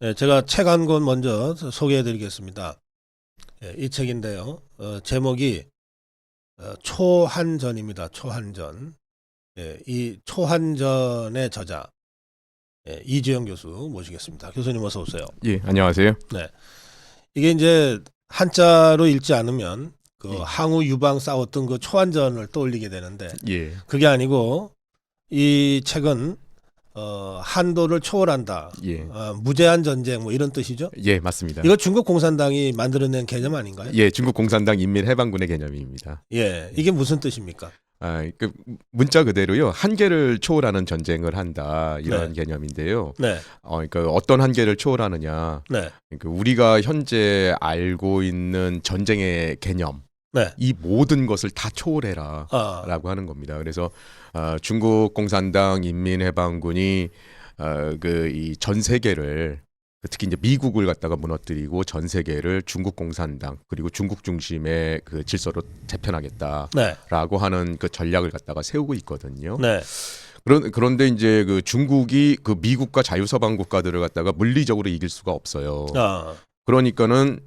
제가 책 한 권 먼저 소개해 드리겠습니다. 이 책인데요. 제목이 초한전입니다. 초한전. 이 초한전의 저자 이주영 교수 모시겠습니다. 교수님 어서 오세요. 예, 안녕하세요. 네. 이게 이제 한자로 읽지 않으면 그 예. 항우 유방 싸웠던 그 초한전을 떠올리게 되는데 예, 그게 아니고 이 책은 한도를 초월한다. 예, 무제한 전쟁 뭐 이런 뜻이죠. 예, 맞습니다. 이거 중국 공산당이 만들어낸 개념 아닌가요? 예, 중국 공산당 인민해방군의 개념입니다. 이게 무슨 뜻입니까? 그 문자 그대로요, 한계를 초월하는 전쟁을 한다 이런 개념인데요. 네, 그러니까 어떤 한계를 초월하느냐. 네, 그러니까 우리가 현재 알고 있는 전쟁의 개념, 네. 이 모든 것을 다 초월해라라고 하는 겁니다. 그래서 중국 공산당 인민해방군이 그 이 전 세계를 특히 이제 미국을 갖다가 무너뜨리고 전 세계를 중국 공산당 그리고 중국 중심의 그 질서로 재편하겠다라고 네, 하는 그 전략을 갖다가 세우고 있거든요. 네, 그런데 이제 그 중국이 그 미국과 자유서방 국가들을 갖다가 물리적으로 이길 수가 없어요. 그러니까는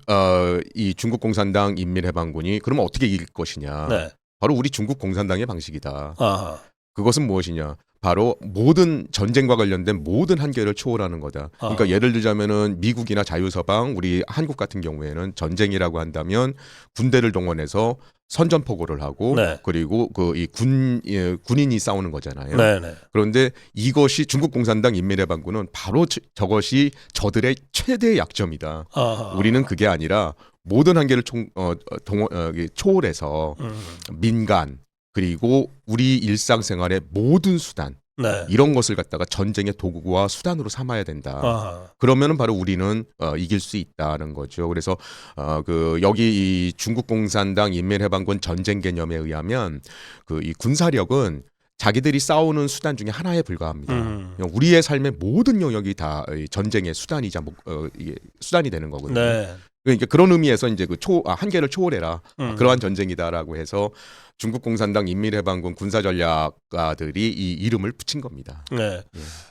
이 중국 공산당 인민해방군이 그러면 어떻게 이길 것이냐? 네, 바로 우리 중국 공산당의 방식이다. 아하, 그것은 무엇이냐? 바로 모든 전쟁과 관련된 모든 한계를 초월하는 거다. 그러니까 예를 들자면은 미국이나 자유서방, 우리 한국 같은 경우에는 전쟁이라고 한다면 군대를 동원해서 선전포고를 하고 네. 그리고 그 이 군인이 싸우는 거잖아요. 네, 네, 그런데 이것이 중국 공산당 인민해방군은 바로 저것이 저들의 최대 약점이다. 아하, 우리는 그게 아니라 모든 한계를 초월해서 민간 그리고 우리 일상생활의 모든 수단 네, 이런 것을 갖다가 전쟁의 도구와 수단으로 삼아야 된다. 아하, 그러면은 바로 우리는 이길 수 있다는 거죠. 그래서 그 여기 이 중국 공산당 인민해방군 전쟁 개념에 의하면 그 이 군사력은 자기들이 싸우는 수단 중에 하나에 불과합니다. 우리의 삶의 모든 영역이 다 전쟁의 수단이자 이게 수단이 되는 거거든요. 네, 그러니까 그런 의미에서 이제 그 한계를 초월해라 그러한 전쟁이다라고 해서 중국 공산당 인민해방군 군사전략가들이 이 이름을 붙인 겁니다. 네.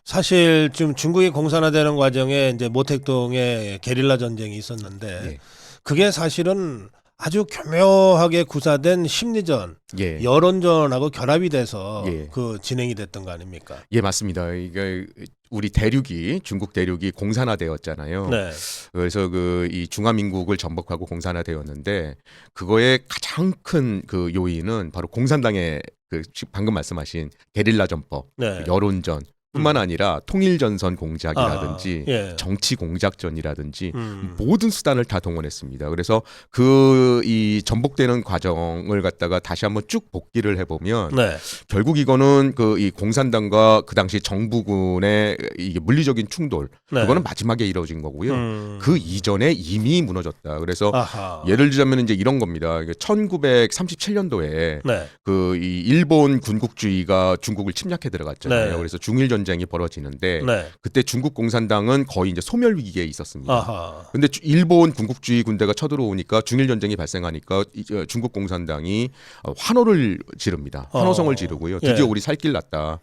사실 지금 중국이 공산화되는 과정에 이제 모택동에 게릴라 전쟁이 있었는데 예. 그게 사실은 아주 교묘하게 구사된 심리전, 예. 여론전하고 결합이 돼서 예. 그 진행이 됐던 거 아닙니까? 예, 맞습니다. 이게 우리 대륙이 중국 대륙이 공산화되었잖아요. 네, 그래서 그 이 중화민국을 전복하고 공산화되었는데 그거의 가장 큰 그 요인은 바로 공산당의 그 방금 말씀하신 게릴라 전법, 네. 여론전 뿐만 아니라 통일전선 공작이라든지 예. 정치 공작전이라든지 음. 모든 수단을 다 동원했습니다. 그래서 그 이 전복되는 과정을 갖다가 다시 한번 쭉 복기를 해보면 네. 결국 이거는 그 이 공산당과 그 당시 정부군의 이게 물리적인 충돌 네. 그거는 마지막에 이루어진 거고요. 그 이전에 이미 무너졌다. 그래서 아하. 예를 들자면 이제 이런 겁니다. 1937년도에 네. 그 이 일본 군국주의가 중국을 침략해 들어갔잖아요. 네. 그래서 중일 전쟁이 벌어지는데 네. 그때 중국 공산당은 거의 이제 소멸 위기에 있었습니다. 아하. 근데 일본 군국주의 군대가 쳐들어오니까 중일 전쟁이 발생하니까 중국 공산당이 환호를 지릅니다. 환호성을 지르고요. 드디어 예. 우리 살 길 났다.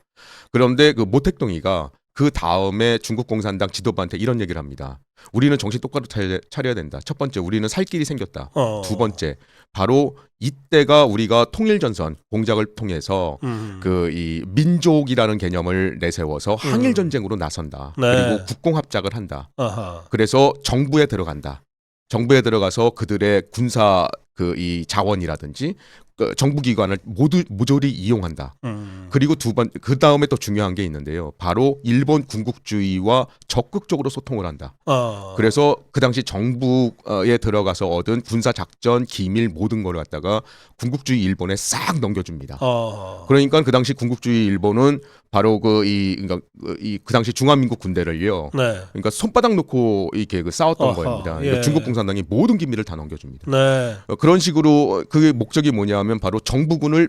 그런데 그 모택동이가 그 다음에 중국 공산당 지도부한테 이런 얘기를 합니다. 우리는 정신 똑바로 차려야 된다. 첫 번째, 우리는 살 길이 생겼다. 두 번째, 바로 이때가 우리가 통일전선 공작을 통해서 그 이 민족이라는 개념을 내세워서 항일 전쟁으로 나선다. 네. 그리고 국공합작을 한다. 아하. 그래서 정부에 들어간다. 정부에 들어가서 그들의 군사 그 이 자원이라든지 그 정부 기관을 모조리 이용한다. 그리고 그 다음에 또 중요한 게 있는데요. 바로 일본 군국주의와 적극적으로 소통을 한다. 그래서 그 당시 정부에 들어가서 얻은 군사 작전 기밀 모든 걸 갖다가 군국주의 일본에 싹 넘겨줍니다. 그러니까 그 당시 군국주의 일본은 바로 그러니까 그 당시 중화민국 군대를요. 네. 그러니까 손바닥 놓고 이렇게 싸웠던 어허, 거입니다. 예. 그러니까 중국 공산당이 모든 기밀을 다 넘겨줍니다. 네. 그런 식으로 그게 목적이 뭐냐면 바로 정부군을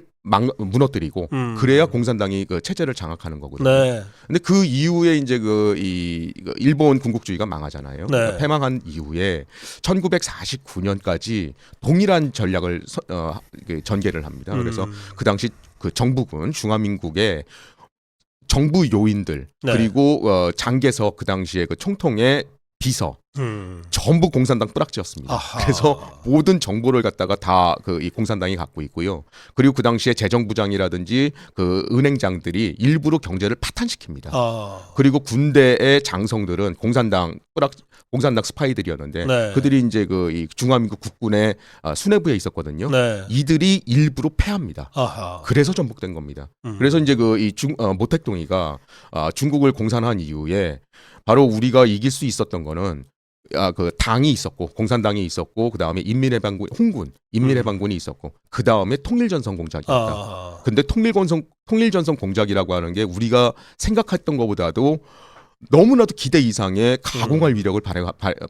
무너뜨리고 그래야 공산당이 그 체제를 장악하는 거거든요. 네. 근데 그 이후에 이제 그 일본 군국주의가 망하잖아요. 네. 그러니까 패망한 이후에 1949년까지 동일한 전략을 전개를 합니다. 그래서 그 당시 그 정부군 중화민국의 정부 요인들 네. 그리고 장개석 그 당시에 그 총통의 비서 음. 전부 공산당 뿌락지였습니다. 아하. 그래서 모든 정보를 갖다가 다 그 이 공산당이 갖고 있고요. 그리고 그 당시에 재정부장이라든지 그 은행장들이 일부러 경제를 파탄시킵니다. 아. 그리고 군대의 장성들은 공산당 스파이들이었는데 네. 그들이 이제 그 이 중화민국 국군의 수뇌부에 있었거든요. 네. 이들이 일부러 패합니다. 아하. 그래서 전복된 겁니다. 음. 그래서 이제 그 이 모택동이가 중국을 공산한 이후에 바로 우리가 이길 수 있었던 거는 그 당이 있었고 공산당이 있었고 그 다음에 인민해방군 홍군 인민해방군이 있었고 그 다음에 통일전선 공작이었다. 아. 근데 통일전선 공작이라고 하는 게 우리가 생각했던 것보다도 너무나도 기대 이상의 가공할 위력을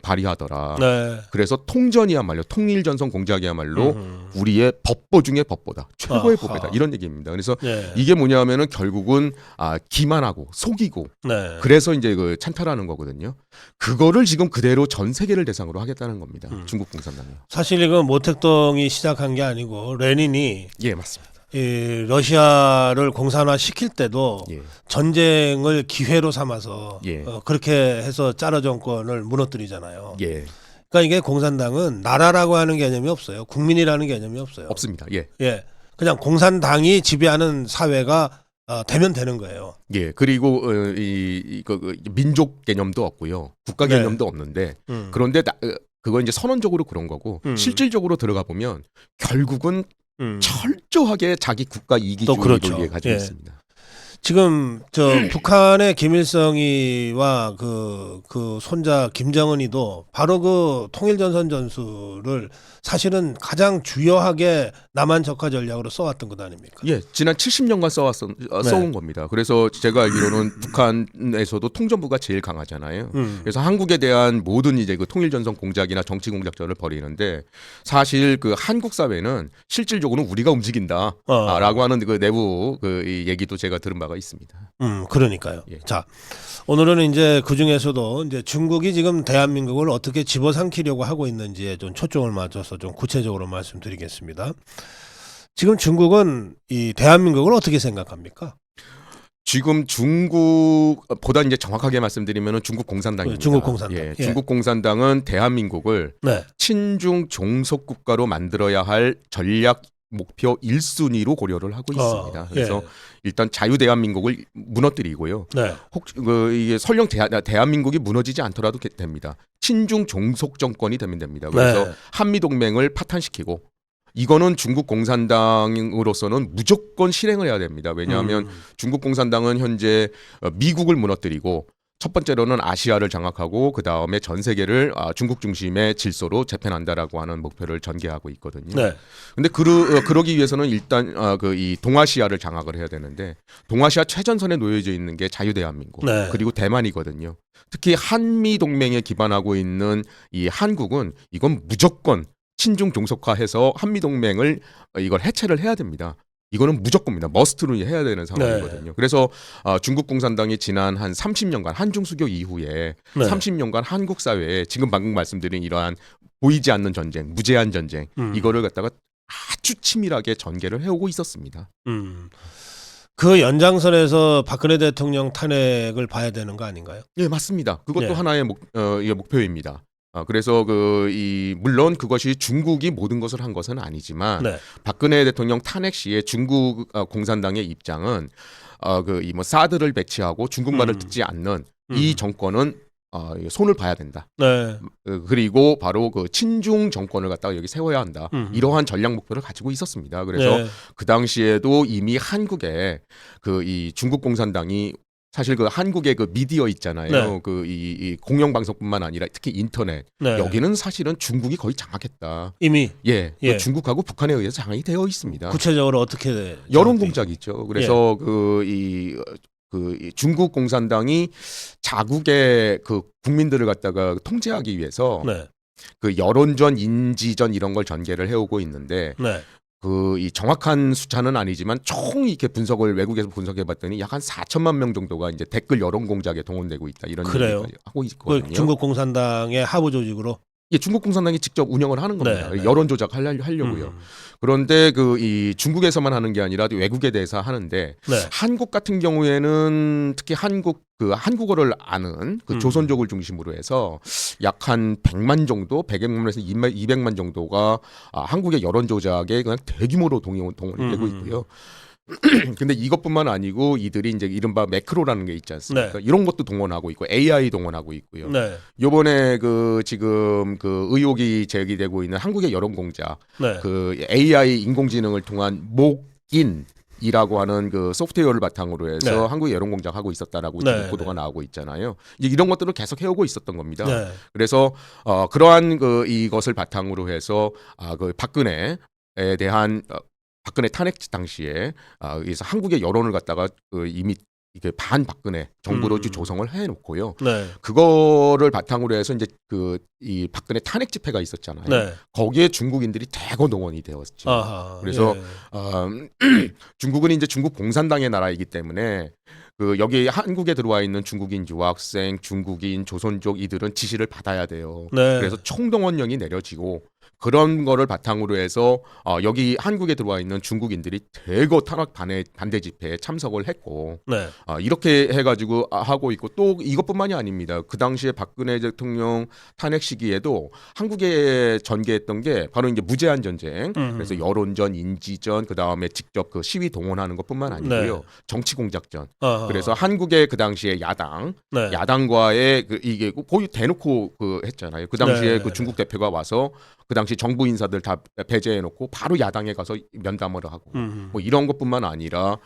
발휘하더라. 네. 그래서 통전이야말로 통일전선 공작이야말로 우리의 법보 중의 법보다 최고의 아하. 법보다 이런 얘기입니다. 그래서 네. 이게 뭐냐면은 결국은 기만하고 속이고 네. 그래서 이제 그 찬탈하는 거거든요. 그거를 지금 그대로 전 세계를 대상으로 하겠다는 겁니다. 중국 공산당이. 사실 이건 모택동이 시작한 게 아니고 레닌이 예, 맞습니다. 이 러시아를 공산화 시킬 때도 예. 전쟁을 기회로 삼아서 예. 그렇게 해서 짜르 정권을 무너뜨리잖아요. 예. 그러니까 이게 공산당은 나라라고 하는 개념이 없어요. 국민이라는 개념이 없어요. 없습니다. 예. 예, 그냥 공산당이 지배하는 사회가 되면 되는 거예요. 예. 그리고 민족 개념도 없고요. 국가 네. 개념도 없는데 그런데 그건 이제 선언적으로 그런 거고 실질적으로 들어가 보면 결국은 철저하게 자기 국가 이기주의 그렇죠. 논리에 가지고 예. 있습니다. 지금 저 북한의 김일성이와 그 손자 김정은이도 바로 그 통일전선 전술을 사실은 가장 주요하게 남한 적화 전략으로 써왔던 것 아닙니까? 예, 지난 70년간 써온 겁니다. 그래서 제가 알기로는 북한에서도 통전부가 제일 강하잖아요. 그래서 한국에 대한 모든 이제 그 통일전선 공작이나 정치 공작전을 벌이는데 사실 그 한국 사회는 실질적으로 우리가 움직인다라고 하는 그 내부 이 얘기도 제가 들은 바가 있습니다. 그러니까요. 예. 자, 오늘은 이제 그 중에서도 이제 중국이 지금 대한민국을 어떻게 집어삼키려고 하고 있는지에 좀 초점을 맞춰서 좀 구체적으로 말씀드리겠습니다. 지금 중국은 이 대한민국을 어떻게 생각합니까? 지금 중국보다 이제 정확하게 말씀드리면 중국 공산당입니다. 중국 공산당. 예, 예. 중국 공산당은 대한민국을 네. 친중 종속 국가로 만들어야 할 전략 목표 1순위로 고려를 하고 있습니다. 그래서 예. 일단 자유 대한민국을 무너뜨리고요. 네. 이게 설령 대한민국이 무너지지 않더라도 됩니다. 친중 종속 정권이 되면 됩니다. 그래서 네. 한미 동맹을 파탄시키고 이거는 중국 공산당으로서는 무조건 실행을 해야 됩니다. 왜냐하면 중국 공산당은 현재 미국을 무너뜨리고 첫 번째로는 아시아를 장악하고 그 다음에 전 세계를 중국 중심의 질서로 재편한다라고 하는 목표를 전개하고 있거든요. 네. 근데 그러기 위해서는 일단 이 동아시아를 장악을 해야 되는데 동아시아 최전선에 놓여져 있는 게 자유대한민국 네. 그리고 대만이거든요. 특히 한미 동맹에 기반하고 있는 이 한국은 이건 무조건 친중 종속화해서 한미 동맹을 이걸 해체를 해야 됩니다. 이거는 무조건입니다. 머스트로 해야 되는 상황이거든요. 네. 그래서 중국 공산당이 지난 한 30년간 한중 수교 이후에 네. 30년간 한국 사회에 지금 방금 말씀드린 이러한 보이지 않는 전쟁, 무제한 전쟁 이거를 갖다가 아주 치밀하게 전개를 해오고 있었습니다. 그 연장선에서 박근혜 대통령 탄핵을 봐야 되는 거 아닌가요? 예, 맞습니다. 그것도 네. 하나의 목표입니다. 그래서 물론 그것이 중국이 모든 것을 한 것은 아니지만 네. 박근혜 대통령 탄핵 시에 중국 공산당의 입장은 사드를 배치하고 중국말을 듣지 않는 이 정권은 손을 봐야 된다. 네. 그리고 바로 그 친중 정권을 갖다가 여기 세워야 한다. 이러한 전략 목표를 가지고 있었습니다. 그래서 네. 그 당시에도 이미 한국에 이 중국 공산당이 사실 그 한국의 그 미디어 있잖아요. 네. 이 공영방송뿐만 아니라 특히 인터넷 네. 여기는 사실은 중국이 거의 장악했다. 이미 예, 예. 중국하고 북한에 의해서 장악이 되어 있습니다. 구체적으로 어떻게 여론 공작이 있죠. 그래서 이 중국 공산당이 자국의 그 국민들을 갖다가 통제하기 위해서 네. 그 여론전, 인지전 이런 걸 전개를 해오고 있는데 네. 이 정확한 숫자는 아니지만 총 이렇게 외국에서 분석해봤더니 약 한 4천만 명 정도가 이제 댓글 여론 공작에 동원되고 있다 이런 그래요? 얘기를 하고 그 있거든요. 중국 공산당의 하부 조직으로 이게 중국 공산당이 직접 운영을 하는 겁니다. 네, 네. 여론 조작하려고요. 그런데 이 중국에서만 하는 게 아니라 외국에 대해서 하는데 네. 한국 같은 경우에는 특히 한국어를 아는 조선족을 중심으로 해서 약 한 100만 정도, 100만에서 200만 정도가 한국의 여론 조작에 그냥 대규모로 동원이 되고 있고요. 근데 이것뿐만 아니고 이들이 이제 이른바 매크로라는 게 있지 않습니까? 이런 것도 동원하고 있고 AI 동원하고 있고요. 네. 요번에 지금 의혹이 제기되고 있는 한국의 여론공작, 네. AI 인공지능을 통한 목인이라고 하는 소프트웨어를 바탕으로 해서 네. 한국의 여론공작 하고 있었다라고 네, 지금 보도가 나오고 있잖아요. 이제 이런 것들을 계속 해오고 있었던 겁니다. 네. 그래서 그러한 이것을 바탕으로 해서 박근혜에 대한 박근혜 탄핵 당시에 그래서 한국의 여론을 갖다가 이미 이게 반박근혜 정부로 조성을 해놓고요. 네. 그거를 바탕으로 해서 이제 이 박근혜 탄핵 집회가 있었잖아요. 네. 거기에 중국인들이 대거 동원이 되었죠. 아하, 그래서 예. 중국은 이제 중국 공산당의 나라이기 때문에 여기 한국에 들어와 있는 중국인 유학생, 중국인, 조선족 이들은 지시를 받아야 돼요. 네. 그래서 총동원령이 내려지고 그런 거를 바탕으로 해서 여기 한국에 들어와 있는 중국인들이 대거 탄핵 반대 집회에 참석을 했고 네. 이렇게 해가지고 하고 있고 또 이것뿐만이 아닙니다. 그 당시에 박근혜 대통령 탄핵 시기에도 한국에 전개했던 게 바로 이제 무제한 전쟁. 그래서 여론전, 인지전, 그 다음에 직접 시위 동원하는 것뿐만 아니고요. 네. 정치 공작전. 아하. 그래서 한국의 그 당시에 네. 야당과의 이게 거의 대놓고 했잖아요. 그 당시에 네. 중국 대표가 와서 그 당시 정부 인사들 다 배제해놓고 바로 야당에 가서 면담을 하고 뭐 이런 것뿐만 아니라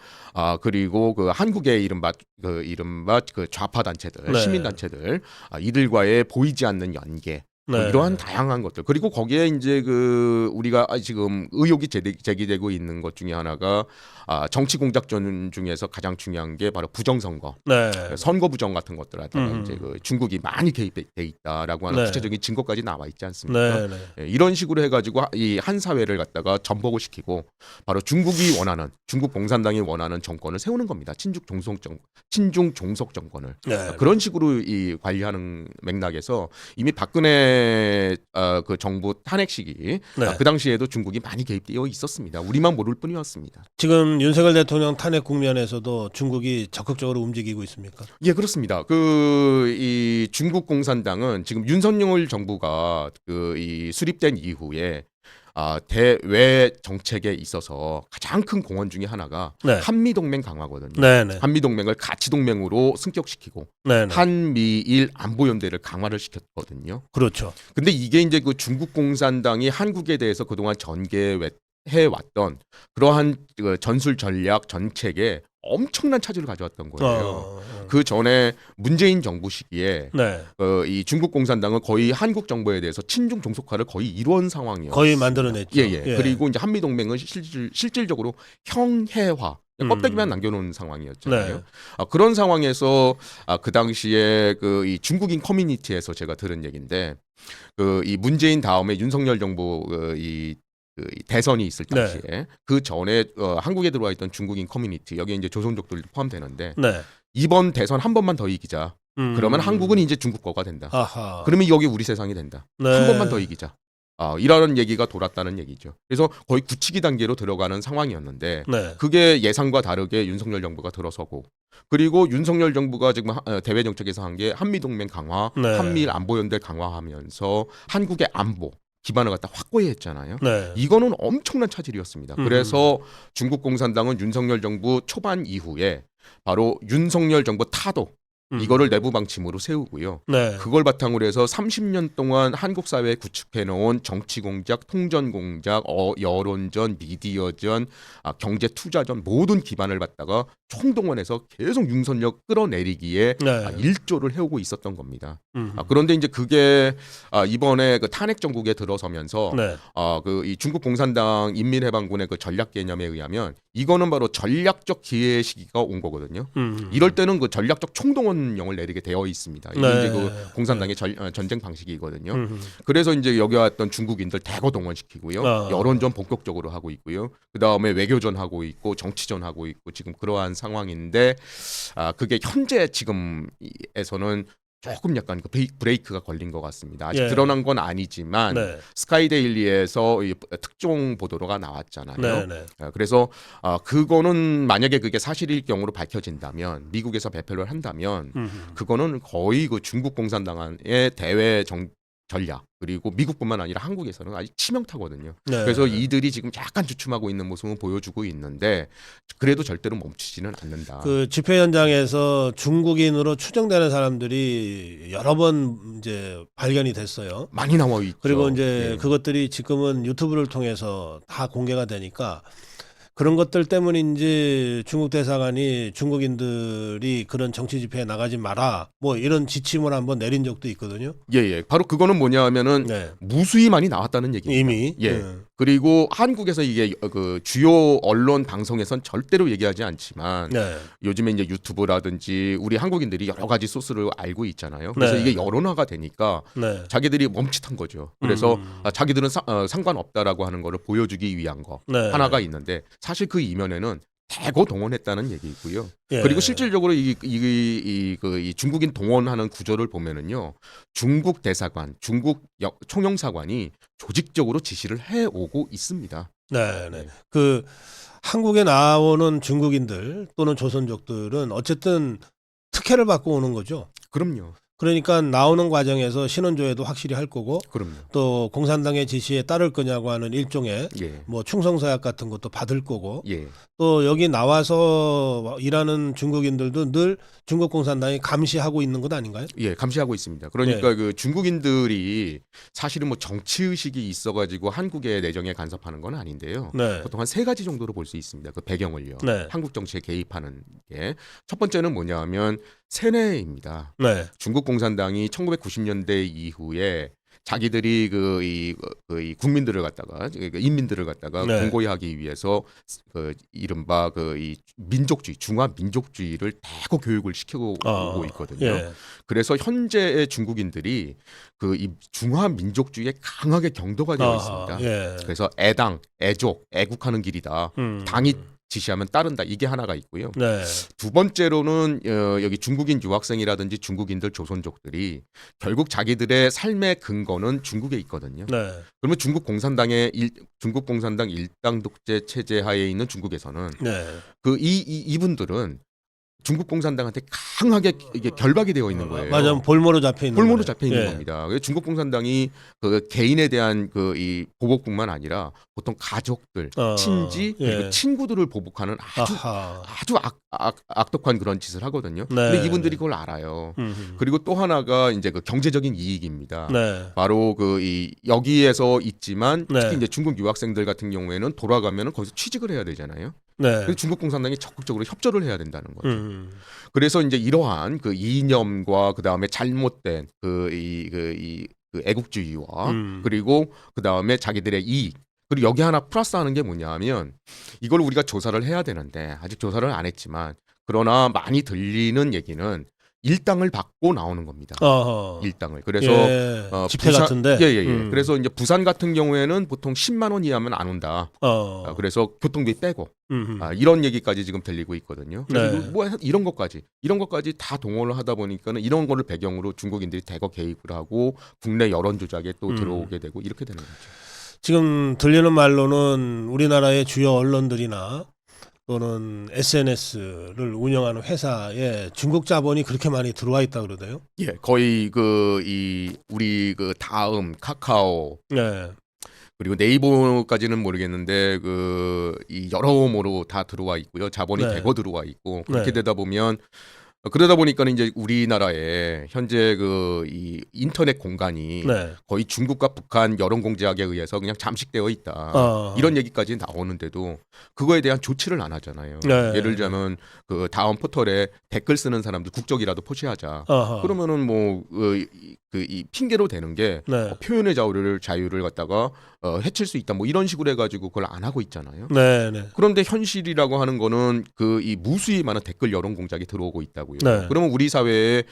그리고 한국의 이른바 좌파 단체들, 네. 시민 단체들 이들과의 보이지 않는 연계. 뭐 네. 이러한 다양한 것들 그리고 거기에 이제 우리가 지금 의혹이 제기되고 있는 것 중에 하나가 정치 공작전 중에서 가장 중요한 게 바로 부정선거, 네. 선거 부정 같은 것들 하다가 이제 중국이 많이 개입돼 있다라고 하는 네. 구체적인 증거까지 나와 있지 않습니까? 네. 네. 이런 식으로 해가지고 이 한 사회를 갖다가 전복을 시키고 바로 중국 공산당이 원하는 정권을 세우는 겁니다. 친중 종속 정권을 네. 그런 식으로 관리하는 맥락에서 이미 박근혜 그 정부 탄핵 시기 네. 그 당시에도 중국이 많이 개입되어 있었습니다. 우리만 모를 뿐이었습니다. 지금 윤석열 대통령 탄핵 국면에서도 중국이 적극적으로 움직이고 있습니까? 예, 그렇습니다. 이 중국 공산당은 지금 윤석열 정부가 이 수립된 이후에 대외 정책에 있어서 가장 큰 공헌 중에 하나가 네. 한미 동맹 강화거든요. 네. 네. 한미 동맹을 가치 동맹으로 승격시키고 네. 네. 한미일 안보 연대를 강화를 시켰거든요. 그렇죠. 근데 이게 이제 중국 공산당이 한국에 대해서 그동안 전개해왔던 그러한 전술 전략 정책에 엄청난 차질을 가져왔던 거예요. 그 전에 문재인 정부 시기에 네. 이 중국 공산당은 거의 한국 정부에 대해서 친중 종속화를 거의 이루은 상황이었어요. 거의 만들어냈죠. 예. 그리고 이제 한미 동맹은 실질적으로 형해화. 껍데기만 남겨놓은 상황이었잖아요. 네. 그런 상황에서 그 당시에 이 중국인 커뮤니티에서 제가 들은 얘기인데 이 문재인 다음에 윤석열 정부 이 대선이 있을 당시에 네. 그 전에 한국에 들어와 있던 중국인 커뮤니티 여기 이제 조선족들 포함되는데 네. 이번 대선 한 번만 더 이기자. 그러면 한국은 이제 중국 거가 된다. 아하. 그러면 여기 우리 세상이 된다. 네. 한 번만 더 이기자. 이라는 얘기가 돌았다는 얘기죠. 그래서 거의 굳히기 단계로 들어가는 상황이었는데 네. 그게 예상과 다르게 윤석열 정부가 들어서고 그리고 윤석열 정부가 지금 대외 정책에서 한 게 한미 동맹 강화, 네. 한미일 안보 연대 강화하면서 한국의 안보 기반을 갖다 확고히 했잖아요. 네. 이거는 엄청난 차질이었습니다. 그래서 중국 공산당은 윤석열 정부 초반 이후에 바로 윤석열 정부 타도 이거를 내부 방침으로 세우고요. 네. 그걸 바탕으로 해서 30년 동안 한국 사회에 구축해 놓은 정치 공작, 통전 공작, 여론전, 미디어전, 경제 투자전 모든 기반을 갖다가 총동원해서 계속 윤석열 끌어내리기에 네. 일조를 해오고 있었던 겁니다. 그런데 이제 그게 이번에 탄핵 정국에 들어서면서 네. 이 중국 공산당 인민해방군의 전략 개념에 의하면 이거는 바로 전략적 기회 시기가 온 거거든요. 이럴 때는 전략적 총동원령을 내리게 되어 있습니다. 이게 네. 이제 공산당의 전쟁 방식이거든요. 그래서 이제 여기 왔던 중국인들 대거 동원시키고요. 여론전 본격적으로 하고 있고요. 그 다음에 외교전 하고 있고 정치전 하고 있고 지금 그러한 상황인데 그게 현재 지금에서는 조금 약간 그 브레이크가 걸린 것 같습니다. 아직 예. 드러난 건 아니지만 네. 스카이데일리에서 이 특종 보도가 나왔잖아요. 네, 네. 그래서 그거는 만약에 그게 사실일 경우로 밝혀진다면 미국에서 발표를 한다면 그거는 거의 그 중국 공산당의 대외 전략 그리고 미국뿐만 아니라 한국에서는 아주 치명타거든요. 네. 그래서 이들이 지금 약간 주춤하고 있는 모습을 보여주고 있는데 그래도 절대로 멈추지는 않는다. 그 집회 현장에서 중국인으로 추정되는 사람들이 여러 번 이제 발견이 됐어요. 많이 나와 있죠. 그리고 이제 예. 그것들이 지금은 유튜브를 통해서 다 공개가 되니까 그런 것들 때문인지 중국 대사관이 중국인들이 그런 정치 집회에 나가지 마라 뭐 이런 지침을 한번 내린 적도 있거든요. 예. 바로 그거는 뭐냐면은 네. 무수히 많이 나왔다는 얘기입니다. 이미 예. 그리고 한국에서 이게 그 주요 언론 방송에선 절대로 얘기하지 않지만 네. 요즘에 이제 유튜브라든지 우리 한국인들이 여러 가지 소스를 알고 있잖아요. 그래서 네. 이게 여론화가 되니까 네. 자기들이 멈칫한 거죠. 그래서 자기들은 상관없다라고 하는 거를 보여주기 위한 거 네. 하나가 있는데 사실 그 이면에는 대거 동원했다는 얘기이고요. 예. 그리고 실질적으로 이 중국인 동원하는 구조를 보면은요, 중국 대사관, 중국 총영사관이 조직적으로 지시를 해오고 있습니다. 네, 네. 그 한국에 나오는 중국인들 또는 조선족들은 어쨌든 특혜를 받고 오는 거죠. 그럼요. 그러니까 나오는 과정에서 신원조회도 확실히 할 거고 그럼요. 또 공산당의 지시에 따를 거냐고 하는 일종의 예. 뭐 충성서약 같은 것도 받을 거고 예. 또 여기 나와서 일하는 중국인들도 늘 중국 공산당이 감시하고 있는 것 아닌가요? 예, 감시하고 있습니다. 그러니까 그 중국인들이 사실은 뭐 정치 의식이 있어가지고 한국의 내정에 간섭하는 건 아닌데요. 네. 보통 한 세 가지 정도로 볼 수 있습니다. 그 배경을요. 네. 한국 정치에 개입하는 게 첫 번째는 뭐냐면 세뇌입니다. 네. 중국 공산당이 1990년대 이후에 자기들이 이 국민들을 갖다가 인민들을 갖다가 네. 공고히 하기 위해서 그 이른바 이 민족주의, 중화 민족주의를 대거 교육을 시키고 오고 있거든요. 예. 그래서 현재의 중국인들이 이 중화 민족주의에 강하게 경도가 되어 있습니다. 예. 그래서 애당, 애족, 애국하는 길이다. 당이 지시하면 따른다. 이게 하나가 있고요. 네. 두 번째로는 여기 중국인 유학생이라든지 중국인들 조선족들이 결국 자기들의 삶의 근거는 중국에 있거든요. 네. 그러면 중국 공산당 일당 독재 체제 하에 있는 중국에서는 네. 이분들은 중국 공산당한테 강하게 이게 결박이 되어 있는 거예요. 맞아, 볼모로 잡혀 있는 볼모로 거네. 잡혀 있는 예. 겁니다. 그래서 중국 공산당이 그 개인에 대한 이 보복뿐만 아니라 보통 가족들, 친지 그리고 예. 친구들을 보복하는 아하. 아주 악독한 그런 짓을 하거든요. 네. 근데 이분들이 그걸 알아요. 그리고 또 하나가 이제 그 경제적인 이익입니다. 네. 바로 여기에서 있지만 네. 특히 이제 중국 유학생들 같은 경우에는 돌아가면은 거기서 취직을 해야 되잖아요. 네. 그래서 중국 공산당이 적극적으로 협조를 해야 된다는 거죠. 그래서 이제 이러한 그 이념과 그 다음에 잘못된 그 애국주의와 그리고 그 다음에 자기들의 이익 그리고 여기 하나 플러스하는 게 뭐냐면 이걸 우리가 조사를 해야 되는데 아직 조사를 안 했지만 그러나 많이 들리는 얘기는 일당을 받고 나오는 겁니다. 일당을. 그래서 예. 집회 같은데. 예. 그래서 이제 부산 같은 경우에는 보통 10만 원 이하면 안 온다. 그래서 교통비 빼고 이런 얘기까지 지금 들리고 있거든요. 그래서 네. 뭐 이런 것까지 다 동원을 하다 보니까는 이런 거를 배경으로 중국인들이 대거 개입을 하고 국내 여론 조작에 또 들어오게 되고 이렇게 되는 거죠. 지금 들리는 말로는 우리나라의 주요 언론들이나 또는 SNS를 운영하는 회사에 중국 자본이 그렇게 많이 들어와 있다 그러대요. 예, 거의 우리 다음 카카오 네. 그리고 네이버까지는 모르겠는데 이 여러모로 다 들어와 있고요. 자본이 네. 대거 들어와 있고 그렇게 네. 되다 보면 그러다 보니까는 이제 우리나라에 현재 이 인터넷 공간이 네. 거의 중국과 북한 여론 공작에 의해서 그냥 잠식되어 있다. 이런 얘기까지 나오는데도 그거에 대한 조치를 안 하잖아요. 네. 예를 들자면 다음 포털에 댓글 쓰는 사람들 국적이라도 표시하자. 그러면은 이 핑계로 되는 게 네. 표현의 자유를 갖다가 해칠 수 있다. 뭐 이런 식으로 해가지고 그걸 안 하고 있잖아요. 네. 네. 그런데 현실이라고 하는 거는 이 무수히 많은 댓글 여론 공작이 들어오고 있다고요. 네. 그러면 우리 사회에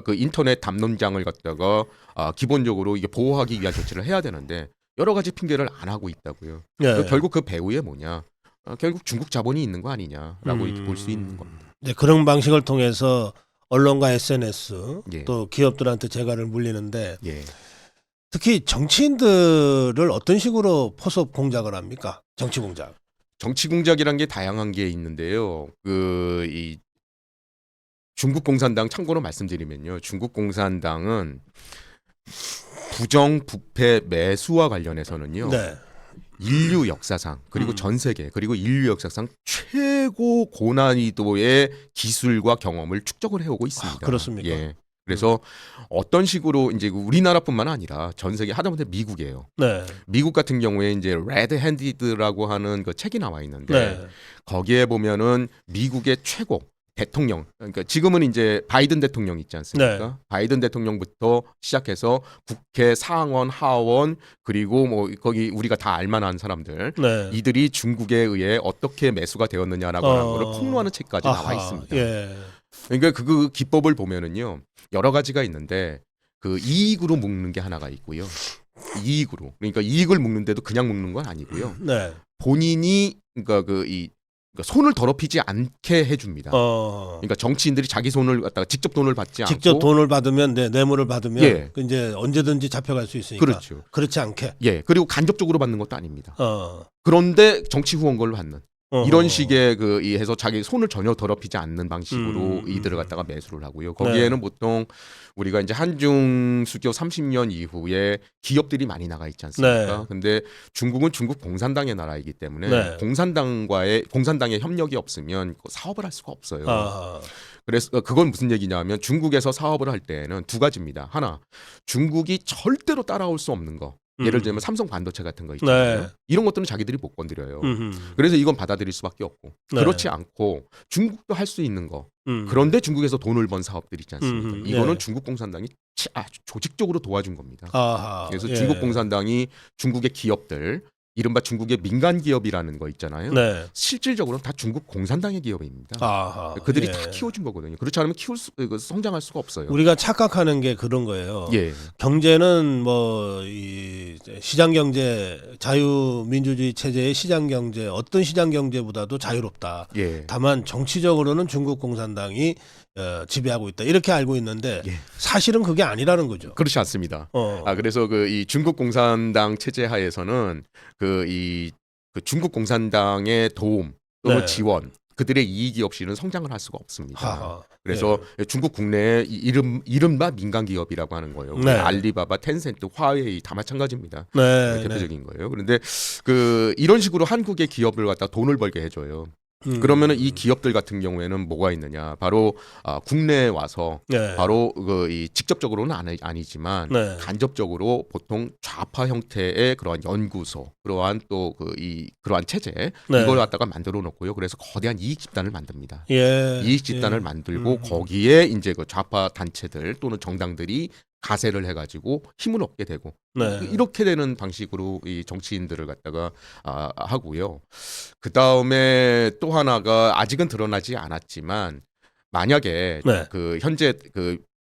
그 인터넷 담론장을 갖다가 기본적으로 이게 보호하기 위한 조치를 해야 되는데 여러 가지 핑계를 안 하고 있다고요. 네. 결국 그 배후에 뭐냐? 결국 중국 자본이 있는 거 아니냐라고 이렇게 볼 수 있는 겁니다. 네, 그런 방식을 통해서 언론과 SNS 예. 또 기업들한테 재갈을 물리는데 예. 특히 정치인들을 어떤 식으로 포섭 공작을 합니까? 정치 공작. 정치 공작이란 게 다양한 게 있는데요. 이 중국 공산당 참고로 말씀드리면요. 중국 공산당은 부정 부패 매수와 관련해서는요. 네. 인류 역사상 그리고 전 세계 그리고 인류 역사상 최고 고난이도의 기술과 경험을 축적을 해오고 있습니다. 그렇습니까? 예. 그래서 어떤 식으로 이제 우리나라뿐만 아니라 전 세계 하다못해 미국이에요. 네. 미국 같은 경우에 이제 레드 핸디드라고 하는 그 책이 나와 있는데 네. 거기에 보면은 미국의 최고 대통령, 그러니까 지금은 이제 바이든 대통령 있지 않습니까? 네. 바이든 대통령부터 시작해서 국회 상원, 하원 그리고 뭐 거기 우리가 다 알만한 사람들 네. 이들이 중국에 의해 어떻게 매수가 되었느냐라고 하는 거를 폭로하는 책까지 나와 있습니다. 예. 그러니까 그 기법을 보면은요 여러 가지가 있는데 그 이익으로 묶는 게 하나가 있고요. 이익으로 그러니까 이익을 묶는데도 그냥 묶는 건 아니고요. 네. 본인이 그러니까 그러니까 손을 더럽히지 않게 해줍니다. 그러니까 정치인들이 자기 손을 갖다가 직접 돈을 받지 직접 않고 돈을 받으면 뇌물을 받으면 예. 그 이제 언제든지 잡혀갈 수 있으니까. 그렇죠. 그렇지 않게. 예 그리고 간접적으로 받는 것도 아닙니다. 어. 그런데 정치 후원금을 받는 어허. 이런 식의 이 해서 자기 손을 전혀 더럽히지 않는 방식으로 이들을 갖다가 매수를 하고요. 거기에는 네. 보통 우리가 이제 한중 수교 30년 이후에 기업들이 많이 나가 있지 않습니까? 네. 근데 중국은 중국 공산당의 나라이기 때문에 네. 공산당의 협력이 없으면 사업을 할 수가 없어요. 아. 그래서 그건 무슨 얘기냐면 중국에서 사업을 할 때는 두 가지입니다. 하나, 중국이 절대로 따라올 수 없는 거. 예를 들면 삼성 반도체 같은 거 있잖아요. 네. 이런 것들은 자기들이 못 건드려요. 음흠. 그래서 이건 받아들일 수밖에 없고 네. 그렇지 않고 중국도 할 수 있는 거. 음. 그런데 중국에서 돈을 번 사업들이 있지 않습니까? 이거는 네. 중국 공산당이 조직적으로 도와준 겁니다. 아하. 그래서 예. 중국 공산당이 중국의 기업들 이른바 중국의 민간 기업이라는 거 있잖아요. 네. 실질적으로는 다 중국 공산당의 기업입니다. 아하. 그들이 예. 다 키워준 거거든요. 그렇지 않으면 성장할 수가 없어요. 우리가 착각하는 게 그런 거예요. 예, 경제는 뭐 이 시장 경제, 자유민주주의 체제의 시장 경제, 어떤 시장 경제보다도 자유롭다. 예, 다만 정치적으로는 중국 공산당이 지배하고 있다. 이렇게 알고 있는데 예. 사실은 그게 아니라는 거죠. 그렇지 않습니다. 어. 그래서 이 중국 공산당 체제 하에서는 그 중국 공산당의 도움 또는 네. 지원 그들의 이익이 없이는 성장을 할 수가 없습니다. 하하. 그래서 중국 국내에 이른바 민간 기업이라고 하는 거예요. 네. 알리바바, 텐센트, 화웨이 다 마찬가지입니다. 네. 대표적인 거예요. 그런데 이런 식으로 한국의 기업을 갖다 돈을 벌게 해줘요. 네. 그러면은 이 기업들 같은 경우에는 뭐가 있느냐? 바로 국내에 와서 네. 바로 직접적으로는 아니지만 네. 간접적으로 보통 좌파 형태의 그러한 연구소, 그러한 또 그러한 체제 네. 이걸 갖다가 만들어 놓고요. 그래서 거대한 이익 집단을 만듭니다. 예. 이익 집단을 예. 만들고 거기에 이제 그 좌파 단체들 또는 정당들이 가세를 해가지고 힘을 얻게 되고 네. 이렇게 되는 방식으로 이 정치인들을 갖다가 하고요. 그 다음에 또 하나가 아직은 드러나지 않았지만 만약에 네. 그 현재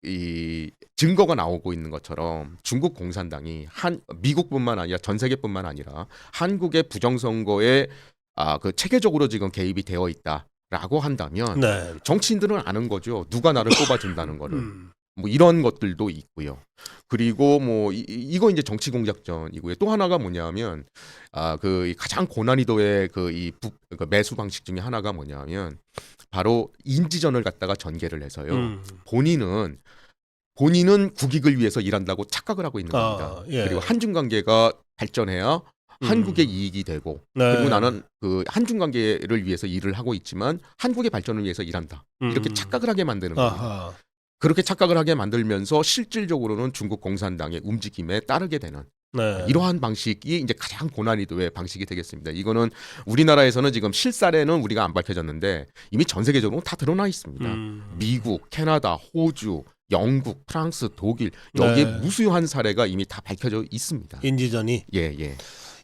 이 증거가 나오고 있는 것처럼 중국 공산당이 미국뿐만 아니라 전 세계뿐만 아니라 한국의 부정선거에 그 체계적으로 지금 개입이 되어 있다라고 한다면 네. 정치인들은 아는 거죠. 누가 나를 뽑아준다는 거를. 뭐 이런 것들도 있고요. 그리고 뭐 이거 이제 정치 공작전이고요. 또 하나가 뭐냐면 그 가장 고난이도의 그 매수 방식 중에 하나가 뭐냐면 바로 인지전을 갖다가 전개를 해서요. 본인은 국익을 위해서 일한다고 착각을 하고 있는 겁니다. 예. 그리고 한중 관계가 발전해야 한국의 이익이 되고 네. 그리고 나는 그 한중 관계를 위해서 일을 하고 있지만 한국의 발전을 위해서 일한다. 이렇게 착각을 하게 만드는 겁니다. 아하. 그렇게 착각을 하게 만들면서 실질적으로는 중국 공산당의 움직임에 따르게 되는 네. 이러한 방식이 이제 가장 고난이도의 방식이 되겠습니다. 이거는 우리나라에서는 지금 실사례는 우리가 안 밝혀졌는데 이미 전 세계적으로 다 드러나 있습니다. 미국, 캐나다, 호주, 영국, 프랑스, 독일 여기에 네. 무수한 사례가 이미 다 밝혀져 있습니다. 인지전이 예.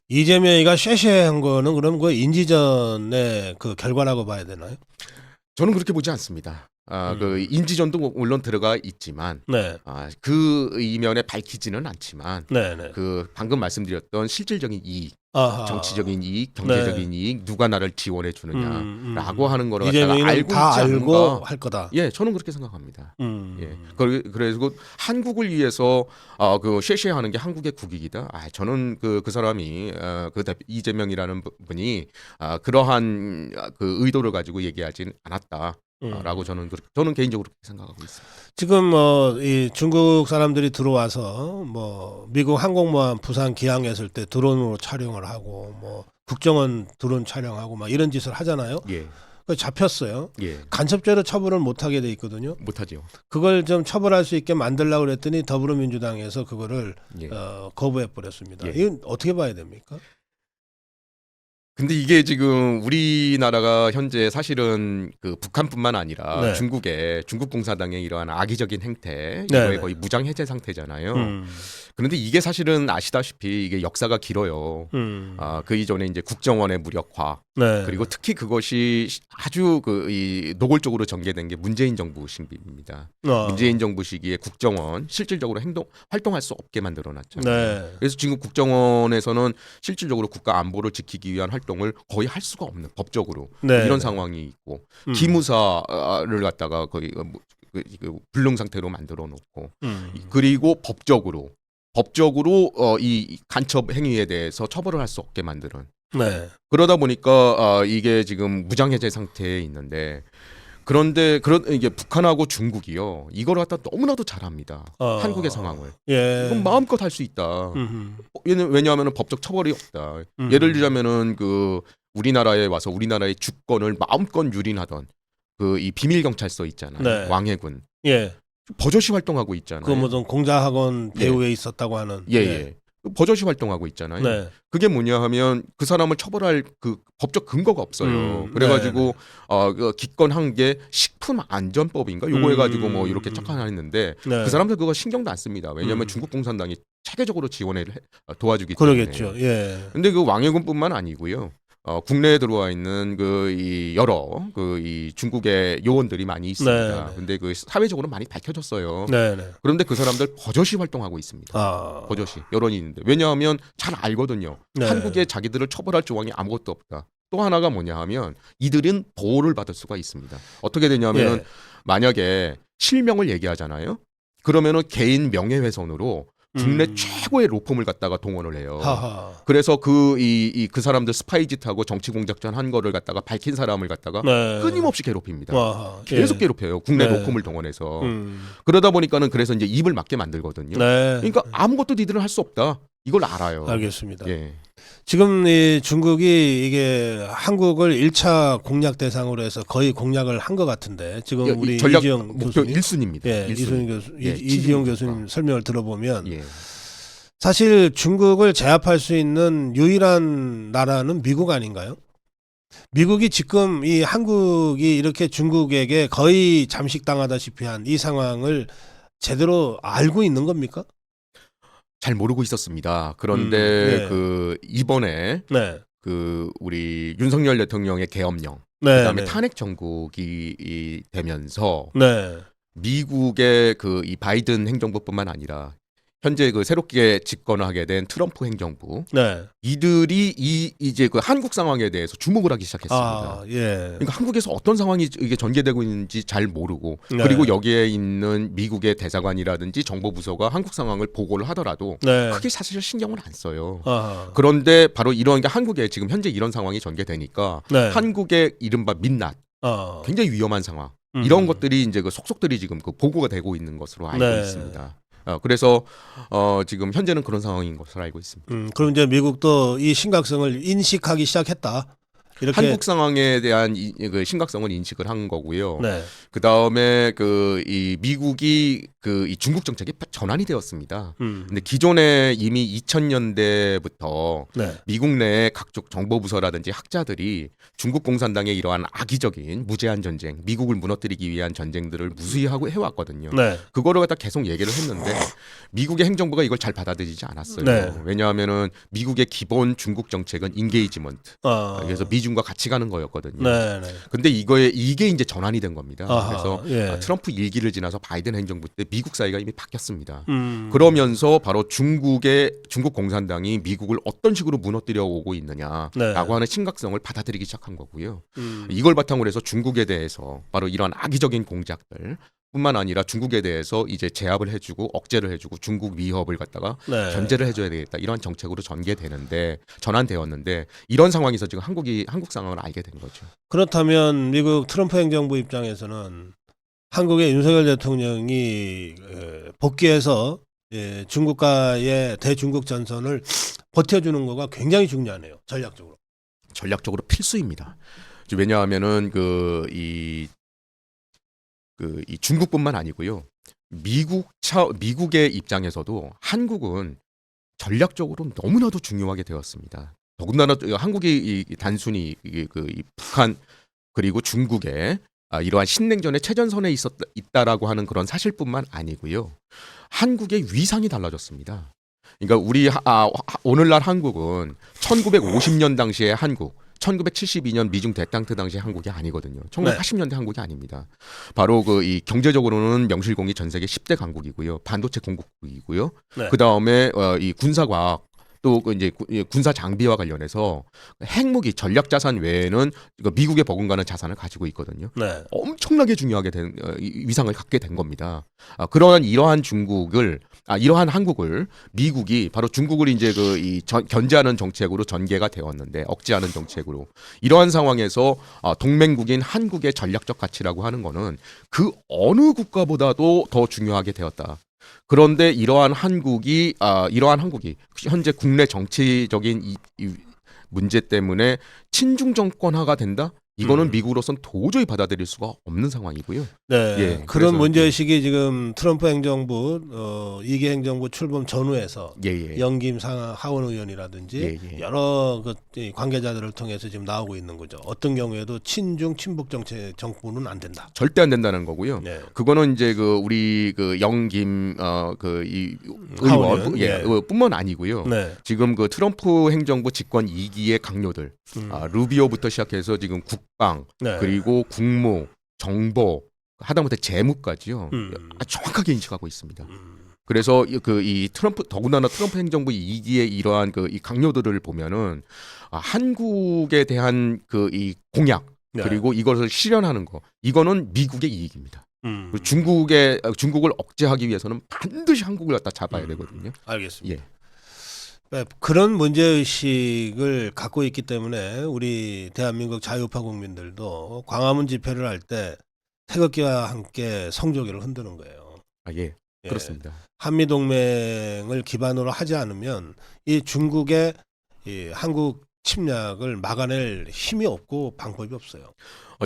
이재명이가 쉐쉐한 거는 그럼 그 인지전의 그 결과라고 봐야 되나요? 저는 그렇게 보지 않습니다. 그 인지전도 물론 들어가 있지만 네. 그 이면에 밝히지는 않지만 네. 네. 그 방금 말씀드렸던 실질적인 이익 아하. 정치적인 이익, 경제적인 이익 누가 나를 지원해 주느냐라고 하는 거를 갖다가 이재명이는 알고 다 있지 알고 않은가? 할 거다. 예, 저는 그렇게 생각합니다. 음. 예, 그래서 한국을 위해서 그 쉐쉐하는 게 한국의 국익이다. 저는 그 사람이 이재명이라는 분이 그러한 그 의도를 가지고 얘기하진 않았다라고 저는 개인적으로 그렇게 생각하고 있습니다. 지금 이 중국 사람들이 들어와서 뭐 미국 항공모함 부산 기항했을 때 드론으로 촬영을 하고 뭐 국정원 드론 촬영하고 막 이런 짓을 하잖아요. 예, 그 잡혔어요. 예, 간첩죄로 처벌을 못 하게 돼 있거든요. 못하죠. 그걸 좀 처벌할 수 있게 만들려고 그랬더니 더불어민주당에서 그거를 예. 거부해 버렸습니다. 예. 이건 어떻게 봐야 됩니까? 근데 이게 지금 우리나라가 현재 사실은 그 북한뿐만 아니라 네. 중국 공산당의 이러한 악의적인 행태, 네, 이거에 네. 거의 무장 해제 상태잖아요. 그런데 이게 사실은 아시다시피 이게 역사가 길어요. 그 이전에 이제 국정원의 무력화, 네. 그리고 특히 그것이 아주 이 노골적으로 전개된 게 문재인 정부 시기입니다. 문재인 정부 시기에 국정원 실질적으로 활동할 수 없게 만들어놨잖아요. 네. 그래서 지금 국정원에서는 실질적으로 국가 안보를 지키기 위한 활동을 거의 할 수가 없는 법적으로 네. 이런 상황이 있고 기무사를 갖다가 거의 그 불능 상태로 만들어 놓고 그리고 법적으로 이 간첩 행위에 대해서 처벌을 할 수 없게 만드는 네. 그러다 보니까 이게 지금 무장해제 상태에 있는데 그런데 이게 북한하고 중국이요 이걸 갖다 너무나도 잘합니다. 한국의 상황을 예. 이건 마음껏 할 수 있다. 왜냐하면 법적 처벌이 없다. 예를 들자면은 그 우리나라에 와서 우리나라의 주권을 마음껏 유린하던 그 이 비밀 경찰서 있잖아요. 네. 왕해군 예. 버젓이 활동하고 있잖아요. 그 무슨 공자학원 배후에 있었다고 하는. 예. 버젓이 활동하고 있잖아요. 네. 그게 뭐냐 하면 그 사람을 처벌할 그 법적 근거가 없어요. 그래가지고 그 기권한 게 식품안전법인가 요거 해가지고 뭐 이렇게 착안했는데 네. 그 사람들 그거 신경도 안 씁니다. 왜냐하면 중국 공산당이 체계적으로 도와주기 때문에. 그러겠죠. 예. 근데 그 왕해군뿐만 아니고요. 국내에 들어와 있는 여러 이 중국의 요원들이 많이 있습니다. 네. 근데 그 사회적으로 많이 밝혀졌어요. 네. 네. 그런데 그 사람들 버젓이 활동하고 있습니다. 버젓이 여론이 있는데 왜냐하면 잘 알거든요. 네. 한국에 자기들을 처벌할 조항이 아무것도 없다. 또 하나가 뭐냐 하면 이들은 보호를 받을 수가 있습니다. 어떻게 되냐면은 예. 만약에 실명을 얘기하잖아요. 그러면은 개인 명예훼손으로 국내 최고의 로펌을 갖다가 동원을 해요. 하하. 그래서 그 사람들 스파이짓하고 정치 공작전 한 거를 갖다가 밝힌 사람을 갖다가 네. 끊임없이 괴롭힙니다. 아하. 계속 예. 괴롭혀요. 국내 네. 로펌을 동원해서. 그러다 보니까는 그래서 이제 입을 막게 만들거든요. 네. 그러니까 아무것도 니들은 할 수 없다. 이걸 알아요. 알겠습니다. 예. 지금 이 중국이 이게 한국을 1차 공략 대상으로 해서 거의 공략을 한 것 같은데 지금 우리 전략 이지영 목표 교수님, 1순위입니다. 예, 예, 이지영 교수님 설명을 들어보면 예. 사실 중국을 제압할 수 있는 유일한 나라는 미국 아닌가요? 미국이 지금 이 한국이 이렇게 중국에게 거의 잠식당하다시피 한 이 상황을 제대로 알고 있는 겁니까? 잘 모르고 있었습니다. 그런데 네. 그 이번에 네. 그 우리 윤석열 대통령의 계엄령, 네. 그다음에 네. 탄핵 정국이 되면서 네. 미국의 이 바이든 행정부뿐만 아니라 현재 새롭게 집권하게 된 트럼프 행정부 네. 이들이 이제 한국 상황에 대해서 주목을 하기 시작했습니다. 아, 예. 그러니까 한국에서 어떤 상황이 이게 전개되고 있는지 잘 모르고 네. 그리고 여기에 있는 미국의 대사관이라든지 정보부서가 한국 상황을 보고를 하더라도 네. 크게 사실 신경을 안 써요. 아하. 그런데 바로 이런 게 한국에 지금 현재 이런 상황이 전개되니까 네. 한국의 이른바 민낯 굉장히 위험한 상황 이런 것들이 이제 속속들이 지금 보고가 되고 있는 것으로 알고 네. 있습니다. 그래서 지금 현재는 그런 상황인 것으로 알고 있습니다. 그럼 이제 미국도 이 심각성을 인식하기 시작했다. 이렇게. 한국 상황에 대한 그 심각성을 인식을 한 거고요. 네. 그 다음에 이 미국이 이 중국 정책이 전환이 되었습니다. 근데 기존에 이미 2000년대부터 네. 미국 내 각종 정보부서라든지 학자들이 중국 공산당의 이러한 악의적인 무제한 전쟁, 미국을 무너뜨리기 위한 전쟁들을 무수히하고 해왔거든요. 네. 그거를 갖다 계속 얘기를 했는데 미국의 행정부가 이걸 잘 받아들이지 않았어요. 네. 왜냐하면은 미국의 기본 중국 정책은 인게이지먼트. 그래서 미중 미중과 같이 가는 거였거든요. 네, 네. 근데 이게 이제 전환이 된 겁니다. 아하, 그래서 예. 트럼프 1기를 지나서 바이든 행정부 때 미국 사이가 이미 바뀌었습니다. 음. 그러면서 바로 중국 공산당이 미국을 어떤 식으로 무너뜨려 오고 있느냐라고 네. 하는 심각성을 받아들이기 시작한 거고요. 음. 이걸 바탕으로 해서 중국에 대해서 바로 이런 악의적인 공작들 뿐만 아니라 중국에 대해서 이제 제압을 해주고 억제를 해주고 중국 위협을 갖다가 네. 견제를 해줘야 되겠다 이런 정책으로 전환되었는데 이런 상황에서 지금 한국 상황을 알게 된 거죠. 그렇다면 미국 트럼프 행정부 입장에서는 한국의 윤석열 대통령이 복귀해서 중국과의 대중국 전선을 버텨주는 거가 굉장히 중요하네요. 전략적으로. 전략적으로 필수입니다. 왜냐하면은 이 중국뿐만 아니고요. 미국의 입장에서도 한국은 전략적으로 너무나도 중요하게 되었습니다. 더군다나 한국이 단순히 이 북한 그리고 중국의 이러한 신냉전의 최전선에 있다라고 하는 그런 사실뿐만 아니고요. 한국의 위상이 달라졌습니다. 그러니까 오늘날 한국은 1950년 당시의 한국 1972년 미중 대탕트 당시 한국이 아니거든요. 1980년대 한국이 아닙니다. 바로 이 경제적으로는 명실공히 전 세계 10대 강국이고요. 반도체 공급국이고요. 네. 그다음에 이 군사과학 또 이제 군사 장비와 관련해서 핵무기 전략 자산 외에는 미국에 버금가는 자산을 가지고 있거든요. 네. 엄청나게 중요하게 된 위상을 갖게 된 겁니다. 이러한 한국을 미국이 바로 중국을 이제 견제하는 정책으로 전개가 되었는데 억제하는 정책으로 이러한 상황에서 동맹국인 한국의 전략적 가치라고 하는 거는 그 어느 국가보다도 더 중요하게 되었다. 그런데 이러한 한국이 현재 국내 정치적인 이 문제 때문에 친중 정권화가 된다? 이거는 미국으로선 도저히 받아들일 수가 없는 상황이고요. 네. 예, 그런 문제의식이 지금 트럼프 행정부 2기 행정부 출범 전후에서 영김 하원 의원이라든지 여러 관계자들을 통해서 지금 나오고 있는 거죠. 어떤 경우에도 친중 친북 정부는 안 된다. 절대 안 된다는 거고요. 네. 그거는 이제 우리 영김 이 의원 뿐만 아니고요. 네. 지금 트럼프 행정부 집권 2기의 강요들 루비오부터 시작해서 지금 국방 네. 그리고 국무 정보 하다못해 재무까지요. 아주 정확하게 인식하고 있습니다. 그래서 더군다나 트럼프 행정부 2기의 이러한 이 강요들을 보면은 한국에 대한 이 공약 그리고 이것을 실현하는 거 이거는 미국의 이익입니다. 중국을 억제하기 위해서는 반드시 한국을 갖다 잡아야 되거든요. 알겠습니다. 예. 네, 그런 문제의식을 갖고 있기 때문에 우리 대한민국 자유파 국민들도 광화문 집회를 할 때 태극기와 함께 성조기를 흔드는 거예요. 예. 그렇습니다. 한미동맹을 기반으로 하지 않으면 이 중국의 이 한국 침략을 막아낼 힘이 없고 방법이 없어요.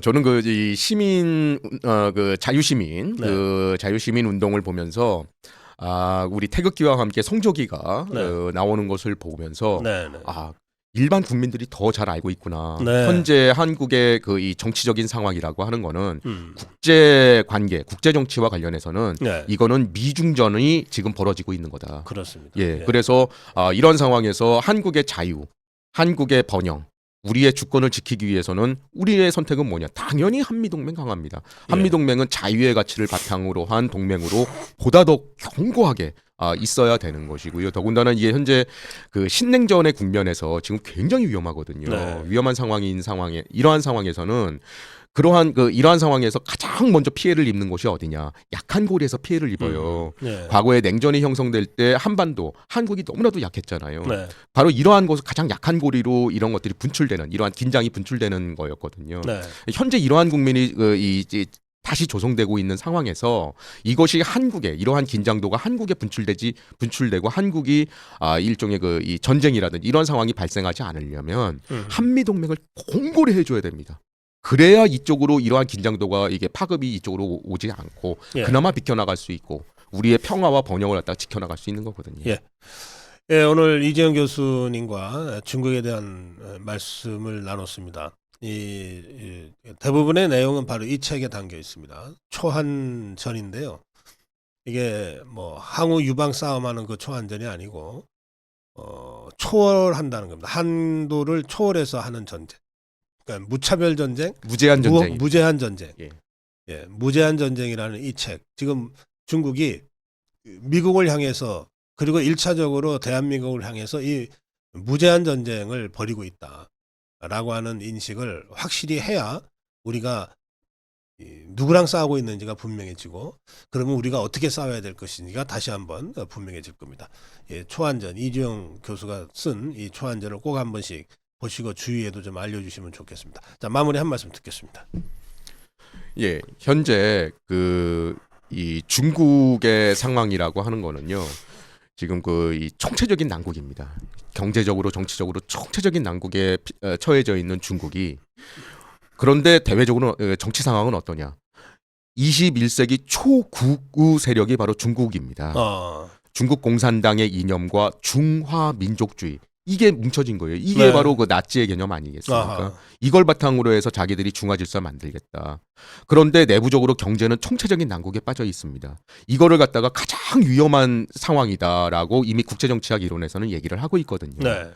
저는 이 시민 자유시민 자유시민 운동을 보면서 우리 태극기와 함께 성조기가 나오는 것을 보면서 일반 국민들이 더 잘 알고 있구나. 현재 한국의 이 정치적인 상황이라고 하는 거는 국제 관계, 국제 정치와 관련해서는 이거는 미중전이 지금 벌어지고 있는 거다. 그렇습니다. 그래서 이런 상황에서 한국의 자유, 한국의 번영, 우리의 주권을 지키기 위해서는 우리의 선택은 뭐냐? 당연히 한미동맹 강화입니다. 한미동맹은 자유의 가치를 바탕으로 한 동맹으로 보다 더 견고하게 있어야 되는 것이고요. 더군다나 이게 현재 신냉전의 국면에서 지금 굉장히 위험하거든요. 위험한 이러한 상황에서는 이러한 상황에서 가장 먼저 피해를 입는 곳이 어디냐? 약한 고리에서 피해를 입어요. 과거에 냉전이 형성될 때 한국이 너무나도 약했잖아요. 바로 이러한 곳 가장 약한 고리로 이런 것들이 이러한 긴장이 분출되는 거였거든요. 현재 이러한 국민이 다시 조성되고 있는 상황에서 이것이 이러한 긴장도가 한국에 분출되고 한국이 일종의 이 전쟁이라든지 이런 상황이 발생하지 않으려면 한미동맹을 공고히 해줘야 됩니다. 그래야 이쪽으로 이러한 긴장도가 파급이 이쪽으로 오지 않고 그나마 비켜나갈 수 있고 우리의 평화와 번영을 갖다가 지켜나갈 수 있는 거거든요. 오늘 이재영 교수님과 중국에 대한 말씀을 나눴습니다. 대부분의 내용은 바로 이 책에 담겨 있습니다. 초한전인데요. 이게 뭐 항우 유방 싸움하는 그 초한전이 아니고 초월한다는 겁니다. 한도를 초월해서 하는 전쟁. 그러니까 무차별 전쟁, 무제한 전쟁. 무제한 전쟁. 예. 예, 무제한 전쟁이라는 이 책. 지금 중국이 미국을 향해서 그리고 1차적으로 대한민국을 향해서 이 무제한 전쟁을 벌이고 있다라고 하는 인식을 확실히 해야 우리가 누구랑 싸우고 있는지가 분명해지고 그러면 우리가 어떻게 싸워야 될 것인지가 다시 한번 분명해질 겁니다. 예, 초안전 이주영 교수가 쓴 이 초안전을 꼭 한 번씩 보시고 주위에도 좀 알려주시면 좋겠습니다. 자, 마무리 한 말씀 듣겠습니다. 예, 현재 이 중국의 상황이라고 하는 거는요. 지금 이 총체적인 난국입니다. 경제적으로 정치적으로 총체적인 난국에 처해져 있는 중국이 그런데 대외적으로 정치 상황은 어떠냐? 21세기 초국우 세력이 바로 중국입니다. 중국 공산당의 이념과 중화 민족주의 이게 뭉쳐진 거예요. 이게 네. 바로 그 나치의 개념 아니겠습니까? 아하. 이걸 바탕으로 해서 자기들이 중화 질서 만들겠다. 그런데 내부적으로 경제는 총체적인 난국에 빠져 있습니다. 이거를 갖다가 가장 위험한 상황이다라고 이미 국제정치학 이론에서는 얘기를 하고 있거든요. 네.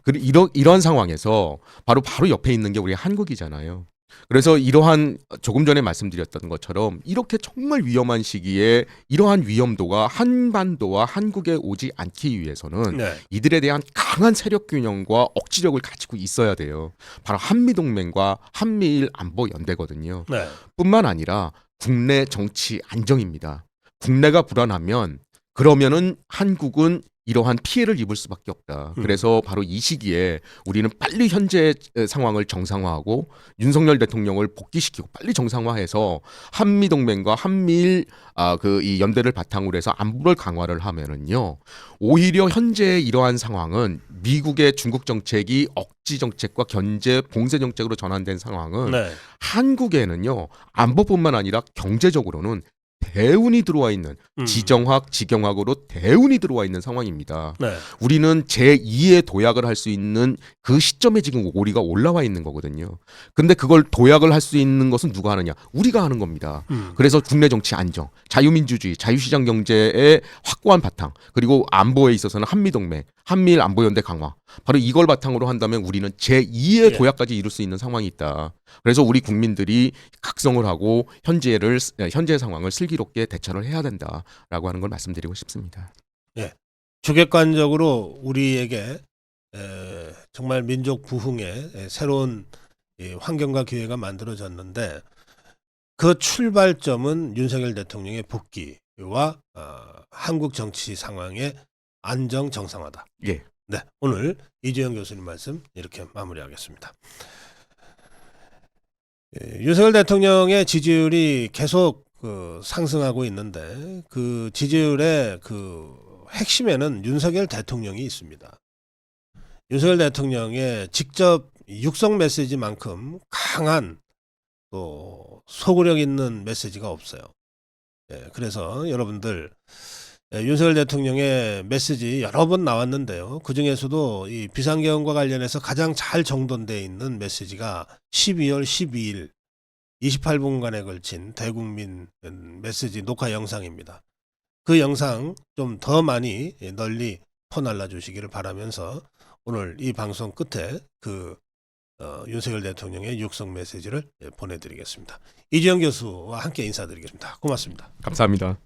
그리고 이런 상황에서 바로 옆에 있는 게 우리 한국이잖아요. 그래서 이러한 조금 전에 말씀드렸던 것처럼 이렇게 정말 위험한 시기에 이러한 위험도가 한반도와 한국에 오지 않기 위해서는 네. 이들에 대한 강한 세력 균형과 억지력을 가지고 있어야 돼요. 바로 한미동맹과 한미일 안보 연대거든요. 네. 뿐만 아니라 국내 정치 안정입니다. 국내가 불안하면 그러면은 한국은 이러한 피해를 입을 수밖에 없다. 그래서 바로 이 시기에 우리는 빨리 현재 상황을 정상화하고 윤석열 대통령을 복귀시키고 빨리 정상화해서 한미 동맹과 한미일 이 연대를 바탕으로 해서 안보를 강화를 하면은요. 오히려 현재의 이러한 상황은 미국의 중국 정책이 억지 정책과 견제 봉쇄 정책으로 전환된 상황은 네. 한국에는요. 안보뿐만 아니라 경제적으로는 대운이 들어와 있는 지정학, 지경학으로 대운이 들어와 있는 상황입니다. 네. 우리는 제2의 도약을 할 수 있는 그 시점에 지금 우리가 올라와 있는 거거든요. 근데 그걸 도약을 할 수 있는 것은 누가 하느냐? 우리가 하는 겁니다. 그래서 국내 정치 안정, 자유민주주의, 자유시장 경제의 확고한 바탕, 그리고 안보에 있어서는 한미동맹, 한미일 안보연대 강화. 바로 이걸 바탕으로 한다면 우리는 제2의 도약까지 이룰 수 있는 상황이 있다. 그래서 우리 국민들이 각성을 하고 현재의 상황을 슬기롭게 대처를 해야 된다라고 하는 걸 말씀드리고 싶습니다. 예. 주객관적으로 우리에게 정말 민족 부흥의 새로운 환경과 기회가 만들어졌는데 그 출발점은 윤석열 대통령의 복귀와 한국 정치 상황의 안정 정상화다. 예. 네, 오늘 이주영 교수님 말씀 이렇게 마무리하겠습니다. 윤석열 대통령의 지지율이 계속 상승하고 있는데 그 지지율의 그 핵심에는 윤석열 대통령이 있습니다. 윤석열 대통령의 직접 육성 메시지만큼 강한 또 소구력 있는 메시지가 없어요. 그래서 여러분들 윤석열 대통령의 메시지 여러 번 나왔는데요. 그 중에서도 이 비상계엄과 관련해서 가장 잘 정돈되어 있는 메시지가 12월 12일 28분간에 걸친 대국민 메시지 녹화 영상입니다. 그 영상 좀 더 많이 널리 퍼날라 주시기를 바라면서 오늘 이 방송 끝에 윤석열 대통령의 육성 메시지를 보내드리겠습니다. 이주영 교수와 함께 인사드리겠습니다. 고맙습니다. 감사합니다.